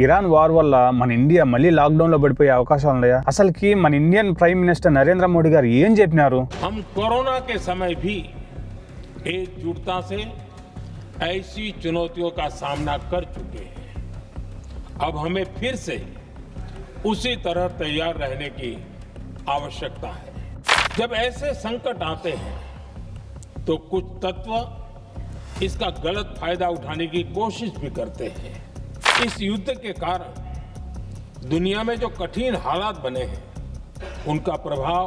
Iran war వల్ల మన India మళ్ళీ లాక్డౌన్ లో పడిపోయే అవకాశాలు ఉన్నాయా? అసలుకి మన Indian prime minister Narendra Modi గారు ఏం చెప్పినారు? हम कोरोना के समय भी एकजुटता से ऐसी चुनौतियों का सामना कर चुके हैं। अब हमें फिर से उसी तरह तैयार रहने की आवश्यकता है। जब ऐसे संकट आते हैं तो कुछ तत्व इसका गलत फायदा उठाने की कोशिश भी करते हैं। इस युद्ध के कारण दुनिया में जो कठिन हालात बने हैं उनका प्रभाव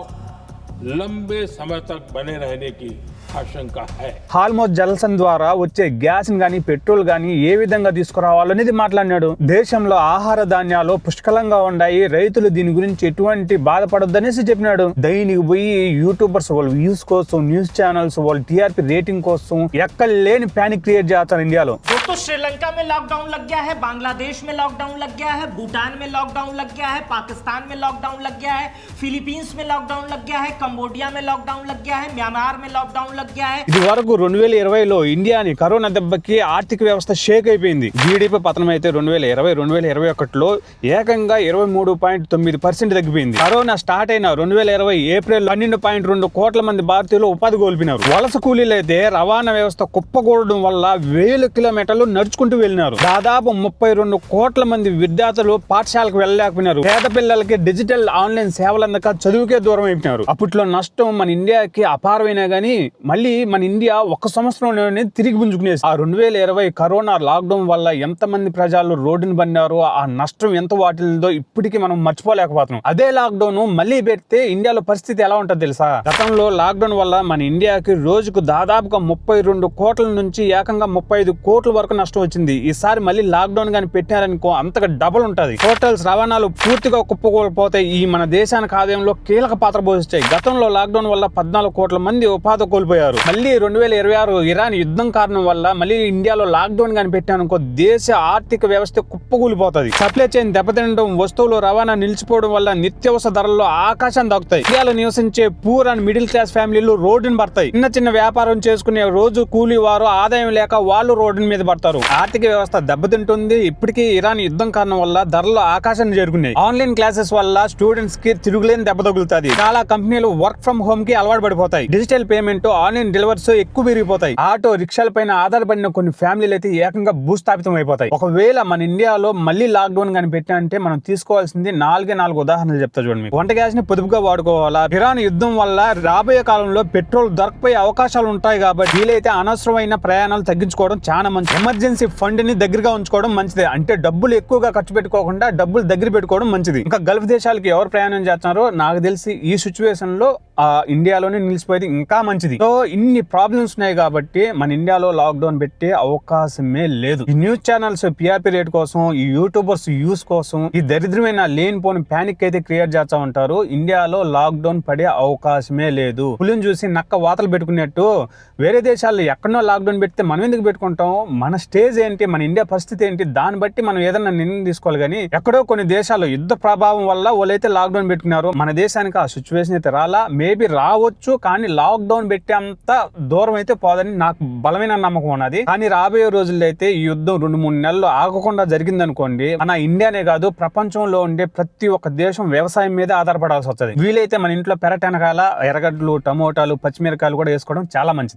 लंबे समय तक बने रहने की ఆశంక है। హార్మోజ్ జలసంధి ద్వారా వచ్చే గ్యాస్ గానీ పెట్రోల్ గానీ ఏ విధంగా తీసుకురావాలనేది మాట్లాడినాడు. దేశంలో ఆహార ధాన్యాలు పుష్కలంగా ఉన్నాయి, రైతులు దీని గురించి ఎటువంటి బాధపడొద్దనేసి చెప్పినాడు. దైనిక పోయి యూట్యూబర్స్ వాళ్ళ వ్యూస్ కోసం, న్యూస్ ఛానల్స్ వాళ్ళ టీఆర్పీ రేటింగ్ కోసం ఎక్కడ లేని पैनिक क्रिएट చేస్తారు ఇండియాలో. तो श्रीलंका में लॉकडाउन लग गया है, बांग्लादेश में लॉकडाउन लग गया है, भूटान में लॉकडाउन लग गया है, पाकिस्तान में लॉकडाउन लग गया है, फिलीपींस में लॉकडाउन लग गया है, कंबोडिया में लॉकडाउन लग गया है, म्यांमार में लॉकडाउन लग गया है। ఇది వరకు 2020లో ఇండియాని కరోనా దెబ్బకి ఆర్థిక వ్యవస్థ షేక్ అయిపోయింది. జీడీపీ పతనం అయితే 2020 2021లో ఏకంగా 23.9% తగ్గిపోయింది. కరోనా స్టార్ట్ అయిన 2020 ఏప్రిల్ 12.2 కోట్ల మంది భారతీయులు ఉపాధి కోల్పోయినారు. వలస కూలీలు అయితే రవాణా వ్యవస్థ కుప్పకూడడం వల్ల వేల కిలోమీటర్లు నడుచుకుంటూ వెళ్ళినారు. దాదాపు 32 కోట్ల మంది విద్యార్థులు పాఠశాలకు వెళ్ళలేకపోయినారు. పేద పిల్లలకి డిజిటల్ ఆన్లైన్ సేవలు అందక చదువుకే దూరం అయిపోయినారు. అప్పట్లో నష్టం మన ఇండియాకి అపారమైనా గానీ మళ్ళీ మన ఇండియా ఒక్క సంవత్సరంలోనే తిరిగి పుంజుకునేసి. ఆ 2020 కరోనా లాక్డౌన్ వల్ల ఎంత మంది ప్రజలు రోడ్డును పడినారో, ఆ నష్టం ఎంత వాటిల్దో ఇప్పటికీ మనం మర్చిపోలేకపోతున్నాం. అదే లాక్డౌన్ మళ్ళీ పెడితే ఇండియాలో పరిస్థితి ఎలా ఉంటుందో తెలుసా? గతంలో లాక్డౌన్ వల్ల మన ఇండియాకి రోజుకు దాదాపుగా 32 కోట్ల నుంచి ఏకంగా 35 కోట్ల వరకు నష్టం వచ్చింది. ఈసారి మళ్ళీ లాక్డౌన్ గాని పెట్టారనుకో అంతగా డబుల్ ఉంటది. హోటల్స్ రవాణాలు పూర్తిగా కుప్పకూలిపోతాయి. ఈ మన దేశానికి ఆదాయంలో కీలక పాత్ర పోషిస్తాయి. గతంలో లాక్డౌన్ వల్ల 14 కోట్ల మంది ఉపాధి కోల్పోయారు. మళ్ళీ 2026 ఇరాన్ యుద్ధం కారణం వల్ల మళ్ళీ ఇండియాలో లాక్డౌన్ గాని పెట్టారనుకో దేశ ఆర్థిక వ్యవస్థ కుప్పకూలిపోతుంది. సప్లై చైన్ దెబ్బతినడం, వస్తువులు రవాణా నిలిచిపోవడం వల్ల నిత్యావసర ధరల్లో ఆకాశం దాకుతాయి. ఇండియాలో నివసించే పూర్ అండ్ మిడిల్ క్లాస్ ఫ్యామిలీలు రోడ్డును పడతాయి. చిన్న వ్యాపారం చేసుకునే రోజు కూలీ వారు ఆదాయం లేక వాళ్ళు రోడ్డు మీద పడతారు. ఆర్థిక వ్యవస్థ దెబ్బతింటుంది. ఇప్పటికీ ఇరాన్ యుద్ధం కారణం వల్ల ధరలు ఆకాశాన్ని చేరుకున్నాయి. ఆన్లైన్ క్లాసెస్ వల్ల స్టూడెంట్స్ కి తిరుగులేని దెబ్బ తగులుతుంది. చాలా కంపెనీలు వర్క్ ఫ్రం హోమ్ కి అలవాటు పడిపోతాయి. డిజిటల్ పేమెంట్, ఆన్లైన్ డెలివరీస్ ఎక్కువ పెరిగిపోతాయి. ఆటో రిక్షాల పైన ఆధారపడిన కొన్ని ఫ్యామిలీలు అయితే ఏకంగా భూస్థాపితం అయిపోతాయి. ఒకవేళ మన ఇండియాలో మళ్ళీ లాక్డౌన్ గాని పెట్టాలంటే మనం తీసుకోవాల్సింది 4 ఉదాహరణలు చెప్తా చూడండి. వంట గ్యాస్ ని పొదుపుగా వాడుకోవాలా. ఇరాన్ యుద్ధం వల్ల రాబోయే కాలంలో పెట్రోల్ దొరకపోయే అవకాశాలు ఉంటాయి కాబట్టి వీలైతే అనవసరమైన ప్రయాణాలు తగ్గించుకోవడం చాలా మంచిది. ఎమర్జెన్సీ ఫండ్ ని దగ్గరగా ఉంచుకోవడం మంచిది. అంటే డబ్బులు ఎక్కువగా ఖర్చు పెట్టుకోకుండా డబ్బులు దగ్గర పెట్టుకోవడం మంచిది. ఇంకా గల్ఫ్ దేశాలకి ఎవరు ప్రయాణం చేస్తున్నారో నాకు తెలిసి ఈ సిచ్యువేషన్ లో ఇండియాలోనే నిలిచిపోయేది ఇంకా మంచిది. సో ఇన్ని ప్రాబ్లమ్స్ ఉన్నాయి కాబట్టి మన ఇండియాలో లాక్డౌన్ పెట్టే అవకాశమే లేదు. ఈ న్యూస్ ఛానల్స్ పిఆర్పీ రేట్ కోసం, ఈ యూట్యూబర్స్ యూస్ కోసం ఈ దరిద్రమైన లేనిపోని ప్యానిక్ అయితే క్రియేట్ చేస్తా ఉంటారు. ఇండియాలో లాక్డౌన్ పడే అవకాశమే లేదు. పులిని చూసి నక్క వాతలు పెట్టుకున్నట్టు వేరే దేశాల్లో ఎక్కడో లాక్డౌన్ పెడితే మనం ఎందుకు పెట్టుకుంటాం? మన స్టేజ్ ఏంటి, మన ఇండియా పరిస్థితి ఏంటి, దాన్ని బట్టి మనం ఏదైనా నిర్ణయం తీసుకోవాలి. కానీ ఎక్కడో కొన్ని దేశాల్లో యుద్ధ ప్రభావం వల్ల వాళ్ళైతే లాక్డౌన్ పెట్టుకున్నారు. మన దేశానికి ఆ సిచ్యువేషన్ అయితే రాలా. మేబీ రావచ్చు, కానీ లాక్డౌన్ పెట్టే అంత దూరం అయితే పోదని నాకు బలమైన నమ్మకం ఉన్నది. కానీ రాబోయే రోజుల్లో అయితే ఈ యుద్ధం 2-3 నెలలు ఆగకుండా జరిగిందనుకోండి, మన ఇండియానే కాదు ప్రపంచంలో ఉండే ప్రతి ఒక్క దేశం వ్యవసాయం మీద ఆధారపడాల్సి వస్తుంది. వీలైతే మన ఇంట్లో పెరటెనకాల ఎర్రగడ్డలు, టమోటాలు, పచ్చిమిరకాయలు కూడా వేసుకోవడం చాలా మంచిది.